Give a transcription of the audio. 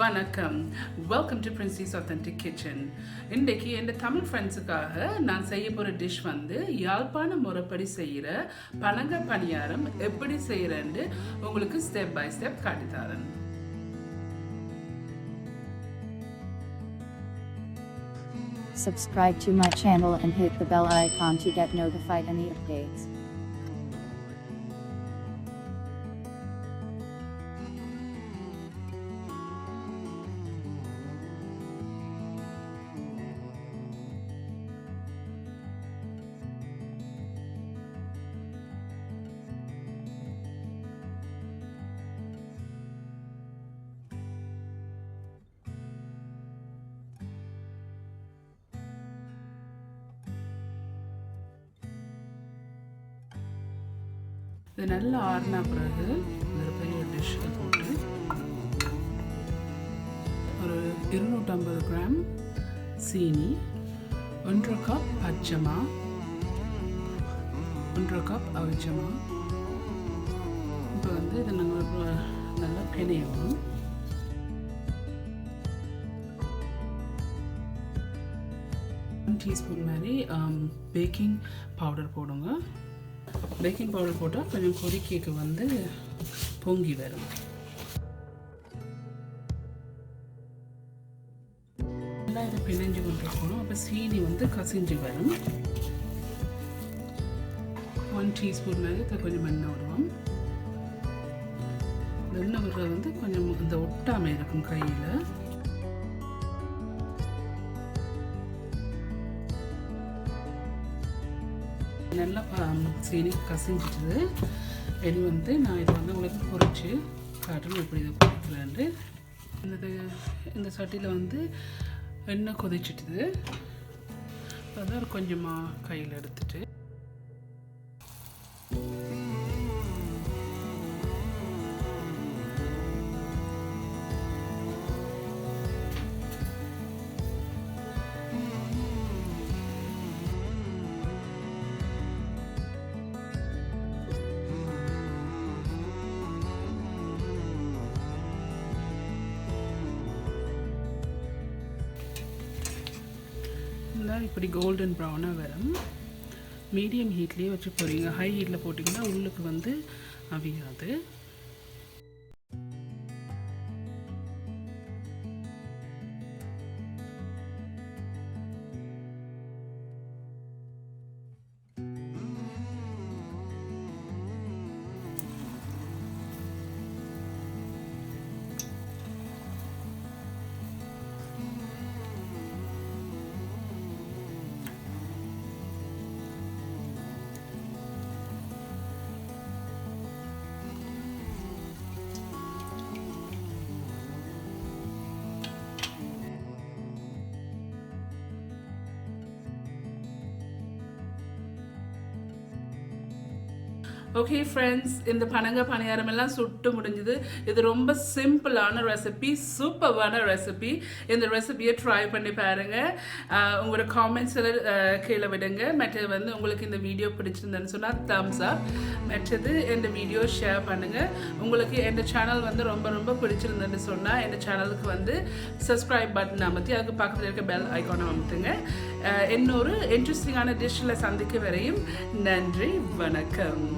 வணக்கம். Welcome to Princy's Authentic Kitchen. இன்றைக்கு என் தமிழ் ஃப்ரெண்ட்ஸுக்காக நான் செய்ய போகிற டிஷ் வந்து யாழ்ப்பாண முறைப்படி செய்கிற பனங்காய் பணியாரம் எப்படி செய்கிறேன்னு உங்களுக்கு ஸ்டெப் பை ஸ்டெப் காட்டித்தரேன். Subscribe to my channel and hit the bell icon to get notified any updates. இது நல்லா ஆறின பிறகு ஒரு பெரிய டிஷ்ஷில் போட்டு ஒரு 250 கிராம் சீனி, 1 கப் பச்சைமா, 1 கப் அவிச்சமா. இப்போ வந்து இதை நாங்கள் நல்லா பிணையணும். டீஸ்பூன் மாதிரி பேக்கிங் பவுடர் போடுங்க. பேக்கிங் பவுடர் போட்டால் கொஞ்சம் கொதிக்க வந்து பொங்கி வரும். நல்லா இதை பிணைஞ்சு கொண்டு இருக்கணும். அப்போ சீனி வந்து கசிஞ்சு வரும். 1 டீஸ்பூன் மாதிரி இதை கொஞ்சம் எண்ணெய் விடுவோம். எண்ணெய் விடுறது வந்து கொஞ்சம் இந்த ஒட்டாமல் இருக்கும் கையில். நல்லா சீனி கசிஞ்சிட்டுது. இனி வந்து நான் இதை வந்து உங்களுக்கு பொரிச்சு காட்டணும் எப்படி இதை பொரிக்கலான்ட்டு. இந்த சட்டியில் வந்து எண்ணெய் கொதிச்சிட்டுது. அதான் கொஞ்சமாக கையில் எடுத்துட்டு இப்படி கோல்டன் ப்ரௌனாக வரும். மீடியம் ஹீட்லேயே வச்சு போகிறீங்க. ஹை ஹீட்டில் போட்டிங்கன்னா உள்ளுக்கு வந்து அவியாது. ஓகே ஃப்ரெண்ட்ஸ், இந்த பனங்காய் பணியாரம் எல்லாம் சுட்டு முடிஞ்சுது. இது ரொம்ப சிம்பிளான ரெசிபி, சூப்பர்வான ரெசிபி. இந்த ரெசிபியை ட்ரை பண்ணி பாருங்கள். உங்களோட காமெண்ட்ஸில் கீழே விடுங்க. மற்றது வந்து உங்களுக்கு இந்த வீடியோ பிடிச்சிருந்தேன்னு சொன்னால் தம்ஸ் அப். மற்றது இந்த வீடியோ ஷேர் பண்ணுங்கள். உங்களுக்கு எந்த சேனல் வந்து ரொம்ப ரொம்ப பிடிச்சிருந்தேன்னு சொன்னால் இந்த சேனலுக்கு வந்து சப்ஸ்கிரைப் பட்டன் அமர்த்தி அதுக்கு பக்கத்தில் இருக்க பெல் ஐக்கானை அமர்த்துங்க. இன்னொரு இன்ட்ரெஸ்டிங்கான டிஷ்ஷில் சந்திக்க வரையும் நன்றி, வணக்கம்.